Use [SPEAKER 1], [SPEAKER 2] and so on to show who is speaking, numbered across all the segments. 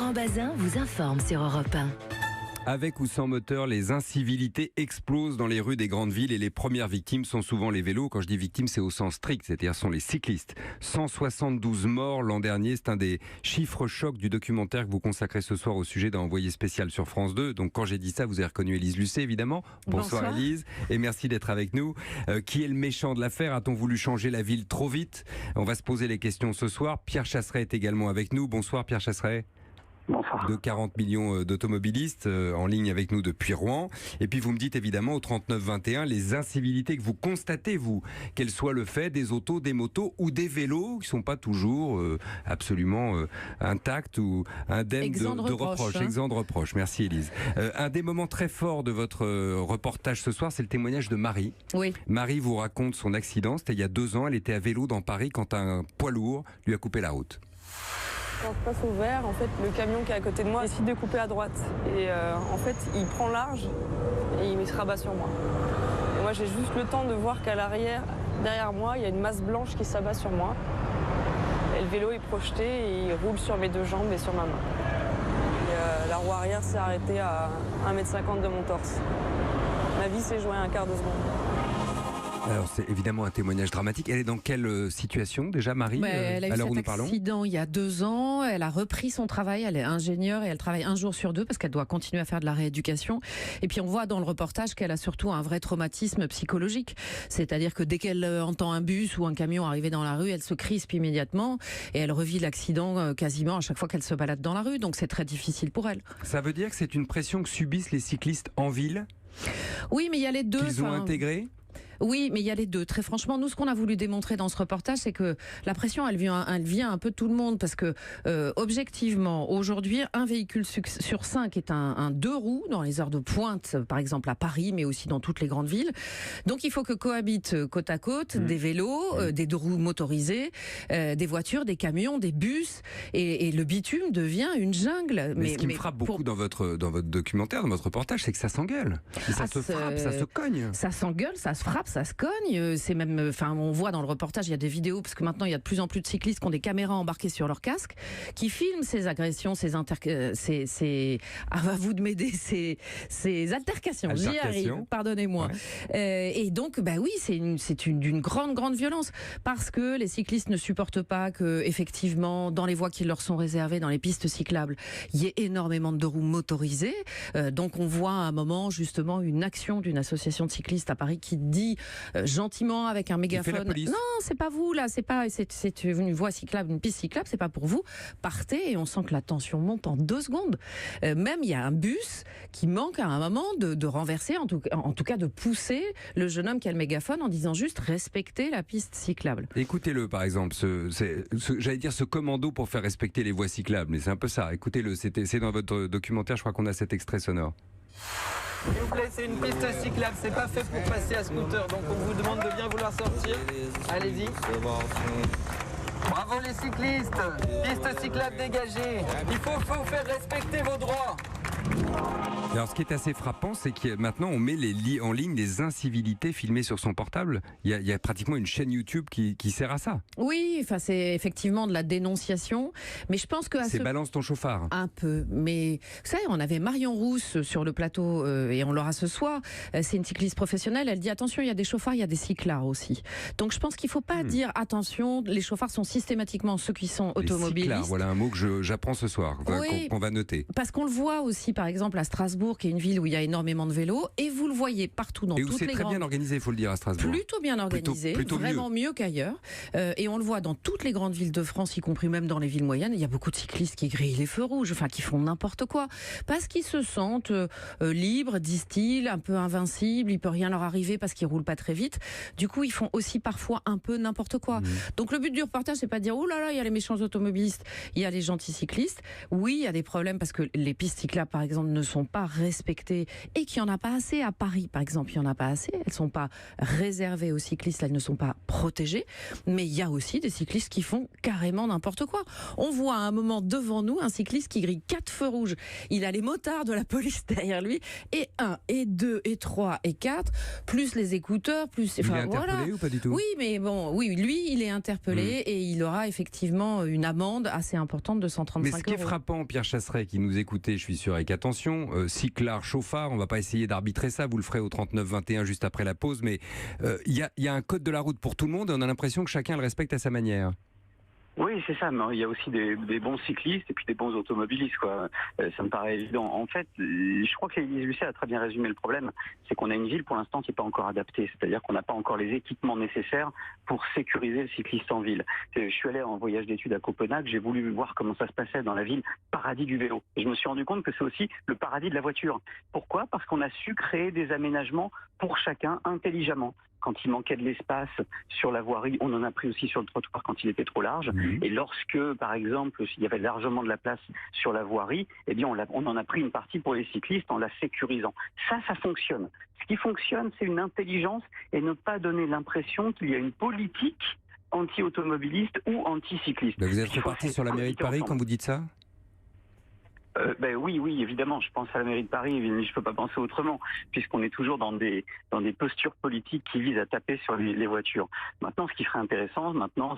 [SPEAKER 1] Laurent Bazin vous informe sur Europe 1.
[SPEAKER 2] Avec ou sans moteur, les incivilités explosent dans les rues des grandes villes et les premières victimes sont souvent les vélos. Quand je dis victimes, c'est au sens strict, c'est-à-dire sont les cyclistes. 172 morts l'an dernier, c'est un des chiffres chocs du documentaire que vous consacrez ce soir au sujet d'un envoyé spécial sur France 2. Donc quand j'ai dit ça, vous avez reconnu Élise Lucet, évidemment. Bonsoir Élise, et merci d'être avec nous. Qui est le méchant de l'affaire? A-t-on voulu changer la ville trop vite? On va se poser les questions ce soir. Pierre Chasseret est également avec nous. Bonsoir Pierre Chasseret.
[SPEAKER 3] Bonsoir.
[SPEAKER 2] De 40 millions d'automobilistes en ligne avec nous depuis Rouen. Et puis vous me dites évidemment au 39-21 les incivilités que vous constatez, vous, qu'elles soient le fait des autos, des motos ou des vélos qui ne sont pas toujours absolument intacts ou indemnes de reproches. Exempts de reproches. Merci Élise. Un des moments très forts de votre reportage ce soir, c'est le témoignage de Marie.
[SPEAKER 4] Oui.
[SPEAKER 2] Marie vous raconte son accident. C'était il y a 2 ans. Elle était à vélo dans Paris quand un poids lourd lui a coupé la route.
[SPEAKER 5] Quand je passe au vert, en fait, le camion qui est à côté de moi décide de couper à droite. Et en fait, il prend large et il se rabat sur moi. Et moi, j'ai juste le temps de voir qu'à l'arrière, derrière moi, il y a une masse blanche qui s'abat sur moi. Et le vélo est projeté et il roule sur mes 2 jambes et sur ma main. Et, la roue arrière s'est arrêtée à 1,50 m de mon torse. Ma vie s'est jouée à un quart de seconde.
[SPEAKER 2] Alors c'est évidemment un témoignage dramatique. Elle est dans quelle situation déjà, Marie,
[SPEAKER 4] elle a eu
[SPEAKER 2] à l'heure où nous
[SPEAKER 4] cet
[SPEAKER 2] parlons?
[SPEAKER 4] accident il y a 2 ans. Elle a repris son travail. Elle est ingénieure et elle travaille 1 jour sur 2 parce qu'elle doit continuer à faire de la rééducation. Et puis on voit dans le reportage qu'elle a surtout un vrai traumatisme psychologique. C'est-à-dire que dès qu'elle entend un bus ou un camion arriver dans la rue, elle se crispe immédiatement et elle revit l'accident quasiment à chaque fois qu'elle se balade dans la rue. Donc c'est très difficile pour elle.
[SPEAKER 2] Ça veut dire que c'est une pression que subissent les cyclistes en ville?
[SPEAKER 4] Oui, mais il y a les deux.
[SPEAKER 2] Qu'ils ont intégré?
[SPEAKER 4] Oui, mais il y a les deux. Très franchement, nous, ce qu'on a voulu démontrer dans ce reportage, c'est que la pression, elle vient un peu de tout le monde. Parce que, objectivement, aujourd'hui, un véhicule sur 5 est un 2 roues dans les heures de pointe, par exemple à Paris, mais aussi dans toutes les grandes villes. Donc, il faut que cohabitent côte à côte des vélos, des 2 roues motorisées, des voitures, des camions, des bus. Et le bitume devient une jungle.
[SPEAKER 2] Mais ce qui me frappe beaucoup dans votre documentaire, dans votre reportage, c'est que ça s'engueule. Ça se frappe, ça se cogne.
[SPEAKER 4] Ça s'engueule, ça se frappe, ça se cogne. C'est même, enfin, on voit dans le reportage, il y a des vidéos parce que maintenant il y a de plus en plus de cyclistes qui ont des caméras embarquées sur leur casque, qui filment ces agressions, à vous de m'aider, ces altercations. J'y arrive. Pardonnez-moi. Ouais. Et donc, bah oui, c'est d'une grande violence parce que les cyclistes ne supportent pas que, effectivement, dans les voies qui leur sont réservées, dans les pistes cyclables, il y ait énormément de 2 roues motorisées. Donc, on voit à un moment justement une action d'une association de cyclistes à Paris qui dit gentiment avec un mégaphone, non, c'est pas vous là, c'est une voie cyclable, une piste cyclable, c'est pas pour vous, partez. Et on sent que la tension monte en 2 secondes. Même il y a un bus qui manque à un moment de renverser, en tout cas de pousser le jeune homme qui a le mégaphone en disant juste respectez la piste cyclable.
[SPEAKER 2] Écoutez-le par exemple, j'allais dire ce commando pour faire respecter les voies cyclables, mais c'est un peu ça. Écoutez-le, c'est dans votre documentaire, je crois qu'on a cet extrait sonore.
[SPEAKER 6] S'il vous plaît, c'est une piste cyclable, c'est pas fait pour passer à scooter, donc on vous demande de bien vouloir sortir. Allez-y. Bravo les cyclistes, piste cyclable dégagée. Il faut faire respecter vos droits.
[SPEAKER 2] Alors ce qui est assez frappant, c'est que maintenant on met en ligne les incivilités filmées sur son portable. Il y a pratiquement une chaîne YouTube qui sert à ça.
[SPEAKER 4] Oui, enfin c'est effectivement de la dénonciation, mais je pense que
[SPEAKER 2] c'est balance ton chauffard.
[SPEAKER 4] Un peu, mais vous savez, on avait Marion Rousse sur le plateau et on l'aura ce soir. C'est une cycliste professionnelle. Elle dit attention, il y a des chauffards, il y a des cyclards aussi. Donc je pense qu'il faut pas dire attention. Les chauffards sont systématiquement ceux qui sont automobilistes.
[SPEAKER 2] Cyclards, voilà un mot que j'apprends ce soir, qu'on va noter.
[SPEAKER 4] Parce qu'on le voit aussi, par exemple à Strasbourg, qui est une ville où il y a énormément de vélos, et vous le voyez partout dans toutes les grandes...
[SPEAKER 2] Et où c'est très bien organisé, il faut le dire, à Strasbourg.
[SPEAKER 4] Plutôt bien organisé,
[SPEAKER 2] plutôt
[SPEAKER 4] vraiment mieux qu'ailleurs. Et on le voit dans toutes les grandes villes de France, y compris même dans les villes moyennes. Il y a beaucoup de cyclistes qui grillent les feux rouges, enfin qui font n'importe quoi, parce qu'ils se sentent libres, disent-ils, un peu invincibles, il peut rien leur arriver parce qu'ils roulent pas très vite. Du coup, ils font aussi parfois un peu n'importe quoi. Donc le but du reportage, c'est pas de dire oh là là, il y a les méchants automobilistes, il y a les gentils cyclistes. Oui, il y a des problèmes parce que les pistes cyclables par exemple, ne sont pas respectées et qu'il n'y en a pas assez à Paris, par exemple, il n'y en a pas assez. Elles ne sont pas réservées aux cyclistes, elles ne sont pas protégées. Mais il y a aussi des cyclistes qui font carrément n'importe quoi. On voit à un moment devant nous un cycliste qui grille 4 feux rouges. Il a les motards de la police derrière lui, et 1, et 2, et 3, et 4, plus les écouteurs, plus...
[SPEAKER 2] Il est interpellé ou pas du tout?
[SPEAKER 4] Oui, mais bon, oui, lui, il est interpellé et il aura effectivement une amende assez importante de 135
[SPEAKER 2] Mais ce qui est
[SPEAKER 4] euros.
[SPEAKER 2] frappant, Pierre Chasseret, qui nous écoutait, je suis sûr, avec attention, cyclard, chauffard, on va pas essayer d'arbitrer ça, vous le ferez au 39-21 juste après la pause, mais il y a un code de la route pour tout le monde et on a l'impression que chacun le respecte à sa manière.
[SPEAKER 3] Oui, c'est ça, mais il y a aussi des bons cyclistes et puis des bons automobilistes, quoi. Ça me paraît évident. En fait, je crois que Élise Lucet a très bien résumé le problème. C'est qu'on a une ville pour l'instant qui n'est pas encore adaptée. C'est-à-dire qu'on n'a pas encore les équipements nécessaires pour sécuriser le cycliste en ville. Je suis allé en voyage d'études à Copenhague, j'ai voulu voir comment ça se passait dans la ville, paradis du vélo. Et je me suis rendu compte que c'est aussi le paradis de la voiture. Pourquoi ? Parce qu'on a su créer des aménagements pour chacun intelligemment. Quand il manquait de l'espace sur la voirie, on en a pris aussi sur le trottoir quand il était trop large. Et lorsque, par exemple, il y avait largement de la place sur la voirie, eh bien, on en a pris une partie pour les cyclistes en la sécurisant. Ça fonctionne. Ce qui fonctionne, c'est une intelligence et ne pas donner l'impression qu'il y a une politique anti-automobiliste ou anti-cycliste.
[SPEAKER 2] Vous êtes reparti sur la mairie de Paris quand vous dites ça ?
[SPEAKER 3] Oui, évidemment, je pense à la mairie de Paris, mais je ne peux pas penser autrement, puisqu'on est toujours dans des postures politiques qui visent à taper sur les voitures. Maintenant, ce qui serait intéressant,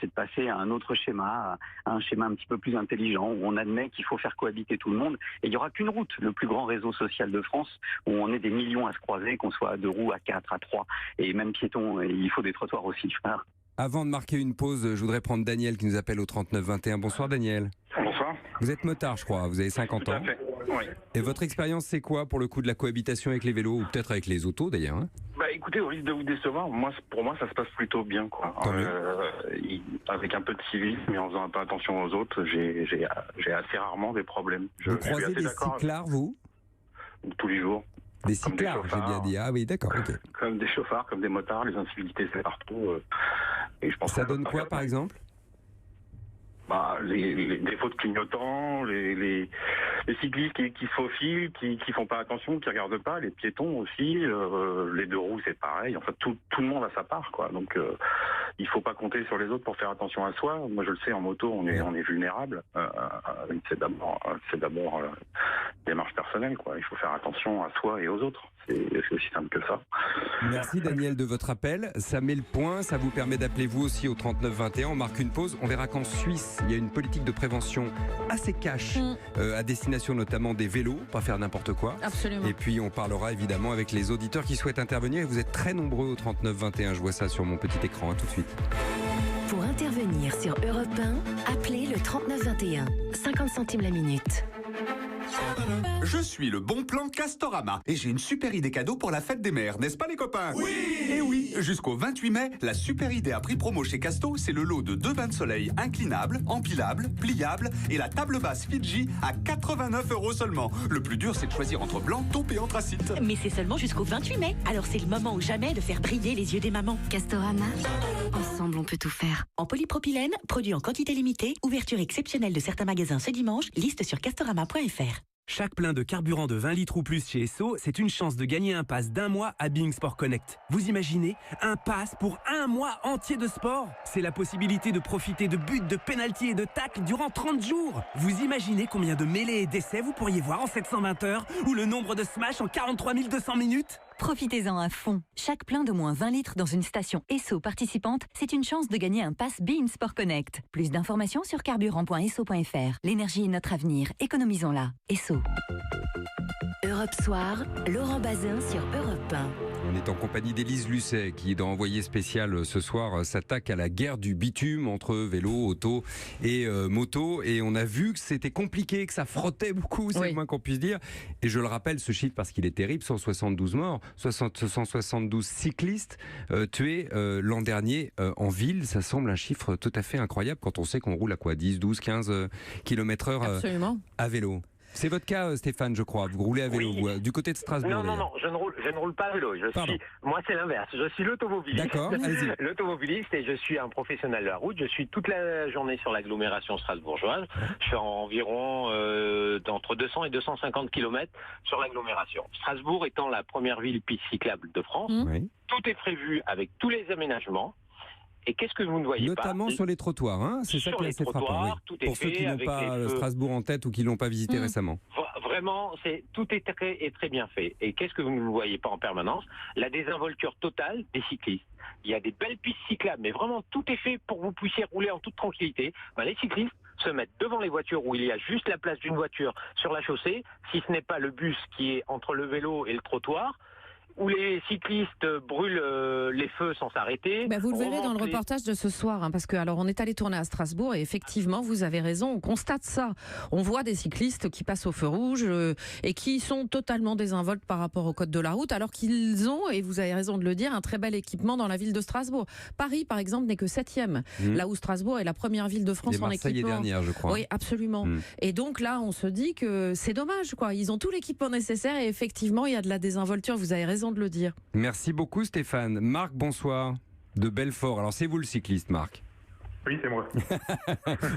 [SPEAKER 3] c'est de passer à un autre schéma, à un schéma un petit peu plus intelligent, où on admet qu'il faut faire cohabiter tout le monde, et il n'y aura qu'une route, le plus grand réseau social de France, où on est des millions à se croiser, qu'on soit à 2 roues, à 4, à 3, et même piétons, et il faut des trottoirs aussi. Voilà.
[SPEAKER 2] Avant de marquer une pause, je voudrais prendre Daniel qui nous appelle au 39-21. Bonsoir Daniel.
[SPEAKER 7] Bonsoir.
[SPEAKER 2] Vous êtes motard, je crois, vous avez 50 ans.
[SPEAKER 7] Tout à fait, oui.
[SPEAKER 2] Et votre expérience, c'est quoi pour le coup de la cohabitation avec les vélos, ou peut-être avec les autos d'ailleurs, hein ?
[SPEAKER 7] Écoutez, au risque de vous décevoir, pour moi, ça se passe plutôt bien, quoi. Avec un peu de civisme, mais en faisant un peu attention aux autres, j'ai assez rarement des problèmes.
[SPEAKER 2] Vous croisez des cyclards, vous ?
[SPEAKER 7] Tous les jours.
[SPEAKER 2] Des cyclards, j'ai bien dit. Ah oui, d'accord, ok.
[SPEAKER 7] Comme des chauffards, comme des motards, les incivilités, c'est partout. Et je pense
[SPEAKER 2] ça donne quoi, par exemple ?
[SPEAKER 7] Les défauts de clignotants, les cyclistes qui se faufilent, qui font pas attention, qui regardent pas, les piétons aussi, les 2 roues c'est pareil, enfin tout le monde a sa part, quoi. Donc il faut pas compter sur les autres pour faire attention à soi. Moi je le sais, en moto on est vulnérable. C'est d'abord démarche personnelle, quoi. Il faut faire attention à soi et aux autres. C'est aussi simple que ça.
[SPEAKER 2] Merci Daniel de votre appel. Ça met le point, ça vous permet d'appeler vous aussi au 39-21. On marque une pause. On verra qu'en Suisse, il y a une politique de prévention assez cash à destination notamment des vélos, pas faire n'importe quoi.
[SPEAKER 4] Absolument.
[SPEAKER 2] Et puis on parlera évidemment avec les auditeurs qui souhaitent intervenir. Et vous êtes très nombreux au 39-21. Je vois ça sur mon petit écran. Tout de suite.
[SPEAKER 1] Pour intervenir sur Europe 1, appelez le 39-21. 50 centimes la minute.
[SPEAKER 8] Je suis le bon plan Castorama et j'ai une super idée cadeau pour la fête des mères, n'est-ce pas les copains ? Oui ! Et oui, jusqu'au 28 mai, la super idée à prix promo chez Casto, c'est le lot de 2 bains de soleil inclinables, empilables, pliables et la table basse Fidji à 89 € seulement. Le plus dur, c'est de choisir entre blanc, taupe et anthracite.
[SPEAKER 9] Mais c'est seulement jusqu'au 28 mai, alors c'est le moment ou jamais de faire briller les yeux des mamans.
[SPEAKER 1] Castorama, ensemble on peut tout faire.
[SPEAKER 9] En polypropylène, produit en quantité limitée, ouverture exceptionnelle de certains magasins ce dimanche, liste sur castorama.fr.
[SPEAKER 10] Chaque plein de carburant de 20 litres ou plus chez Esso, c'est une chance de gagner un pass d'1 mois à Being Sport Connect. Vous imaginez ? Un pass pour 1 mois entier de sport ? C'est la possibilité de profiter de buts, de pénaltys et de tacles durant 30 jours. Vous imaginez combien de mêlées et d'essais vous pourriez voir en 720 heures ? Ou le nombre de smash en 43 200 minutes ?
[SPEAKER 11] Profitez-en à fond. Chaque plein d'au moins 20 litres dans une station Esso participante, c'est une chance de gagner un pass Bein Sport Connect. Plus d'informations sur carburant.esso.fr. L'énergie est notre avenir, économisons-la. Esso.
[SPEAKER 1] Europe Soir, Laurent Bazin sur Europe 1.
[SPEAKER 2] On est en compagnie d'Élise Lucet qui, dans Envoyé spécial ce soir, s'attaque à la guerre du bitume entre vélo, auto et moto. Et on a vu que c'était compliqué, que ça frottait beaucoup, c'est le moins qu'on puisse dire. Et je le rappelle, ce chiffre, parce qu'il est terrible, 172 morts, 172 cyclistes tués l'an dernier en ville. Ça semble un chiffre tout à fait incroyable quand on sait qu'on roule à quoi, 10, 12, 15 km/h à vélo. C'est votre cas, Stéphane, je crois. Vous roulez à vélo, vous, du côté de Strasbourg.
[SPEAKER 12] Non, je ne roule pas à vélo. Moi, c'est l'inverse. Je suis l'automobiliste.
[SPEAKER 2] D'accord, allez-y.
[SPEAKER 12] L'automobiliste, et je suis un professionnel de la route. Je suis toute la journée sur l'agglomération strasbourgeoise. Je fais environ entre 200 et 250 km sur l'agglomération. Strasbourg étant la première ville piste cyclable de France, tout est prévu avec tous les aménagements. Et qu'est-ce que vous ne voyez pas ?
[SPEAKER 2] Notamment sur les trottoirs, hein, c'est ça qui est assez frappant. Oui. Pour ceux qui n'ont pas Strasbourg en tête ou qui ne l'ont pas visité récemment.
[SPEAKER 12] Vraiment, tout est très bien fait. Et qu'est-ce que vous ne voyez pas en permanence ? La désinvolture totale des cyclistes. Il y a des belles pistes cyclables, mais vraiment tout est fait pour que vous puissiez rouler en toute tranquillité. Les cyclistes se mettent devant les voitures où il y a juste la place d'une voiture sur la chaussée, si ce n'est pas le bus qui est entre le vélo et le trottoir, où les cyclistes brûlent les feux sans s'arrêter.
[SPEAKER 4] Vous le verrez dans le reportage de ce soir, hein, parce que alors on est allé tourner à Strasbourg et effectivement, vous avez raison, on constate ça. On voit des cyclistes qui passent au feu rouge et qui sont totalement désinvoltes par rapport au code de la route, alors qu'ils ont, et vous avez raison de le dire, un très bel équipement dans la ville de Strasbourg. Paris, par exemple, n'est que 7e, là où Strasbourg est la première ville de France en équipement.
[SPEAKER 2] Dernière, je crois.
[SPEAKER 4] Oui, absolument. Et donc là, on se dit que c'est dommage, quoi. Ils ont tout l'équipement nécessaire et effectivement, il y a de la désinvolture. Vous avez raison de le dire.
[SPEAKER 2] Merci beaucoup Stéphane. Marc, bonsoir, de Belfort. Alors c'est vous le cycliste, Marc?
[SPEAKER 13] Oui, c'est moi.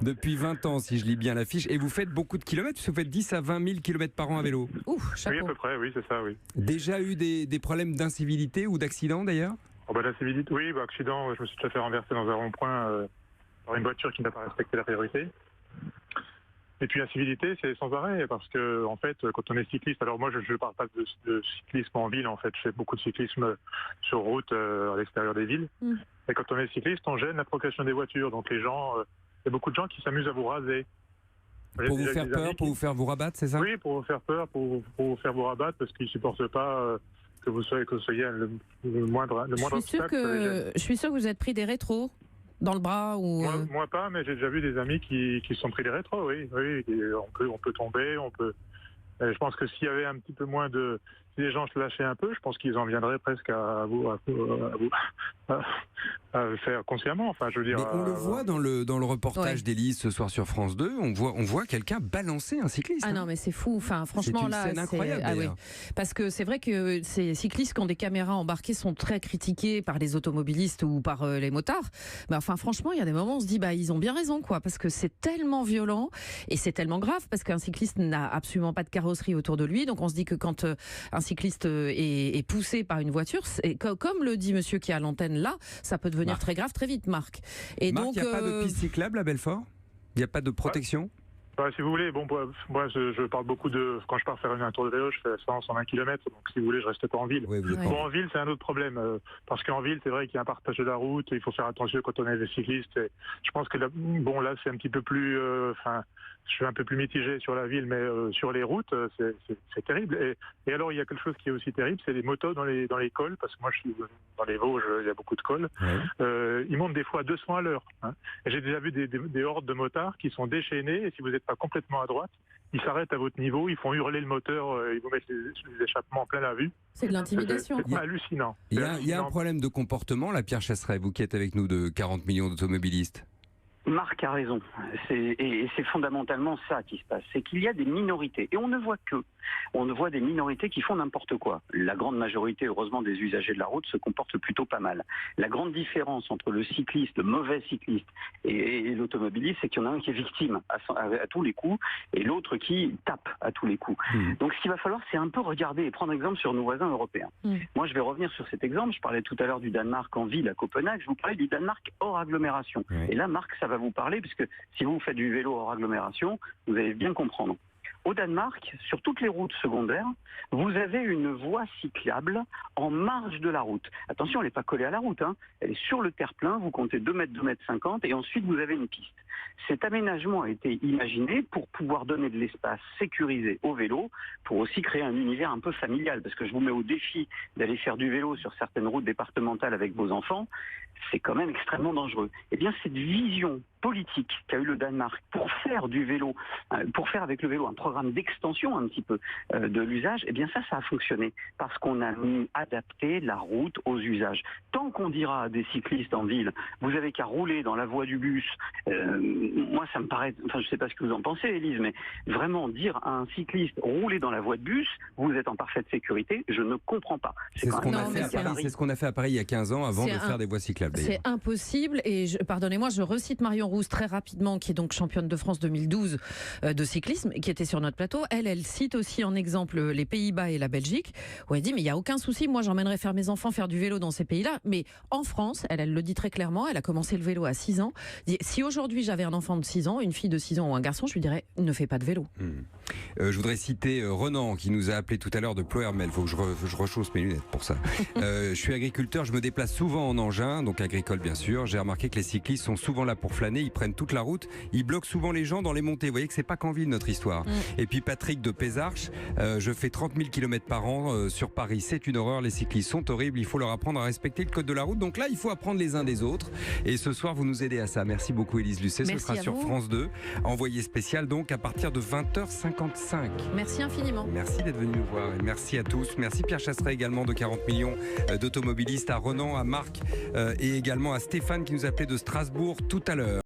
[SPEAKER 2] Depuis 20 ans, si je lis bien la fiche. Et vous faites beaucoup de kilomètres, puisque vous faites 10 à 20 000 kilomètres par an à vélo.
[SPEAKER 13] Oui, à peu près, oui, c'est ça, oui.
[SPEAKER 2] Déjà eu des problèmes d'incivilité ou d'accident d'ailleurs?
[SPEAKER 13] L'incivilité, oui, accident, je me suis déjà fait renverser dans un rond-point par une voiture qui n'a pas respecté la priorité. Et puis l'incivilité, c'est sans arrêt, parce que en fait, quand on est cycliste, alors moi je ne parle pas de cyclisme en ville, en fait, je fais beaucoup de cyclisme sur route à l'extérieur des villes. Et quand on est cycliste, on gêne la progression des voitures, donc les gens, il y a beaucoup de gens qui s'amusent à vous raser.
[SPEAKER 2] Pour vous faire peur, pour vous faire vous rabattre, c'est ça?
[SPEAKER 13] Oui, pour vous faire peur, pour vous faire vous rabattre, parce qu'ils ne supportent pas que vous soyez le moindre obstacle.
[SPEAKER 4] Je suis sûr que vous êtes pris des rétros dans le bras ou...
[SPEAKER 13] Moi pas, mais j'ai déjà vu des amis qui se sont pris des rétros, oui. On peut tomber, on peut... Je pense que s'il y avait un petit peu moins de... Si les gens se lâchaient un peu, je pense qu'ils en viendraient presque à faire consciemment. Enfin, je veux dire.
[SPEAKER 2] Mais on le voit dans le reportage d'Élise ce soir sur France 2. On voit quelqu'un balancer un cycliste.
[SPEAKER 4] Ah non, mais c'est fou. Enfin, franchement,
[SPEAKER 2] c'est une scène incroyable.
[SPEAKER 4] Parce que c'est vrai que ces cyclistes qui ont des caméras embarquées sont très critiqués par les automobilistes ou par les motards. Mais enfin, franchement, il y a des moments où on se dit, ils ont bien raison, quoi, parce que c'est tellement violent et c'est tellement grave parce qu'un cycliste n'a absolument pas de carrosserie autour de lui. Donc on se dit que quand un cycliste est poussé par une voiture, comme le dit monsieur qui est à l'antenne là, ça peut devenir très grave très vite, Marc. Et
[SPEAKER 2] Marc,
[SPEAKER 4] donc,
[SPEAKER 2] il n'y a pas de piste cyclable à Belfort? Il n'y a pas de protection?
[SPEAKER 13] Si vous voulez, moi je parle beaucoup de... Quand je pars faire un tour de vélo, je fais 120 km, donc si vous voulez, je reste pas en ville. En ville, c'est un autre problème, parce qu'en ville, c'est vrai qu'il y a un partage de la route, il faut faire attention quand on est des cyclistes. Et je pense que là, c'est un petit peu plus... je suis un peu plus mitigé sur la ville, mais sur les routes, c'est terrible. Et alors, il y a quelque chose qui est aussi terrible, c'est les motos dans les cols, parce que moi, je suis dans les Vosges, il y a beaucoup de cols. Ils montent des fois à 200 à l'heure. Et j'ai déjà vu des hordes de motards qui sont déchaînés, et si vous n'êtes pas complètement à droite, ils s'arrêtent à votre niveau, ils font hurler le moteur, ils vous mettent les échappements en plein la vue.
[SPEAKER 4] C'est de l'intimidation.
[SPEAKER 13] C'est hallucinant.
[SPEAKER 2] Il y a un problème de comportement, là, Pierre Chasseret, vous qui êtes avec nous de 40 millions d'automobilistes.
[SPEAKER 3] Marc a raison. Et c'est fondamentalement ça qui se passe. C'est qu'il y a des minorités. Et on ne voit des minorités qui font n'importe quoi. La grande majorité, heureusement, des usagers de la route se comportent plutôt pas mal. La grande différence entre le cycliste, le mauvais cycliste, et l'automobiliste, c'est qu'il y en a un qui est victime à tous les coups et l'autre qui tape à tous les coups. Donc ce qu'il va falloir, c'est un peu regarder et prendre exemple sur nos voisins européens. Moi, je vais revenir sur cet exemple. Je parlais tout à l'heure du Danemark en ville à Copenhague. Je vous parlais du Danemark hors agglomération. Et là, Marc, ça va vous parler, puisque si vous faites du vélo hors agglomération, vous allez bien comprendre. Au Danemark, sur toutes les routes secondaires, vous avez une voie cyclable en marge de la route. Attention, elle n'est pas collée à la route, elle est sur le terre-plein, vous comptez 2 mètres, 2 mètres 50, et ensuite vous avez une piste. Cet aménagement a été imaginé pour pouvoir donner de l'espace sécurisé au vélo, pour aussi créer un univers un peu familial, parce que je vous mets au défi d'aller faire du vélo sur certaines routes départementales avec vos enfants, c'est quand même extrêmement dangereux. Eh bien, cette vision politique qu'a eu le Danemark pour faire du vélo, pour faire avec le vélo un programme d'extension un petit peu de l'usage, eh bien ça a fonctionné parce qu'on a adapté la route aux usages. Tant qu'on dira à des cyclistes en ville, vous avez qu'à rouler dans la voie du bus, moi ça me paraît, enfin je sais pas ce que vous en pensez Élise, mais vraiment dire à un cycliste rouler dans la voie de bus, vous êtes en parfaite sécurité, je ne comprends pas.
[SPEAKER 2] C'est ce qu'on a fait à Paris il y a 15 ans avant de faire des voies cyclables. cyclable.
[SPEAKER 4] C'est impossible. Et pardonnez-moi, je recite Marion Rousse très rapidement, qui est donc championne de France 2012 de cyclisme, qui était sur notre plateau. Elle cite aussi en exemple les Pays-Bas et la Belgique, où elle dit mais il n'y a aucun souci, moi j'emmènerai faire mes enfants faire du vélo dans ces pays-là. Mais en France, elle le dit très clairement, elle a commencé le vélo à 6 ans. Si aujourd'hui j'avais un enfant de 6 ans, une fille de 6 ans ou un garçon, je lui dirais ne fais pas de vélo.
[SPEAKER 2] Je voudrais citer Renan qui nous a appelé tout à l'heure de Ploermel. Il faut que je rechausse mes lunettes pour ça. Je suis agriculteur, je me déplace souvent en engin, donc agricole bien sûr. J'ai remarqué que les cyclistes sont souvent là pour flâner, ils prennent toute la route, ils bloquent souvent les gens dans les montées. Vous voyez que c'est pas qu'en ville notre histoire. Et puis Patrick de Pézarches, je fais 30 000 km par an sur Paris, c'est une horreur, les cyclistes sont horribles, il faut leur apprendre à respecter le code de la route. Donc là, il faut apprendre les uns des autres. Et ce soir, vous nous aidez à ça. Merci beaucoup Élise Lucet, ce sera sur France 2. Envoyé spécial donc à partir de 20h55.
[SPEAKER 4] Merci infiniment.
[SPEAKER 2] Merci d'être venu nous voir et merci à tous. Merci Pierre Chasseret également de 40 millions d'automobilistes, à Renan, à Marc et également à Stéphane qui nous appelait de Strasbourg tout à l'heure.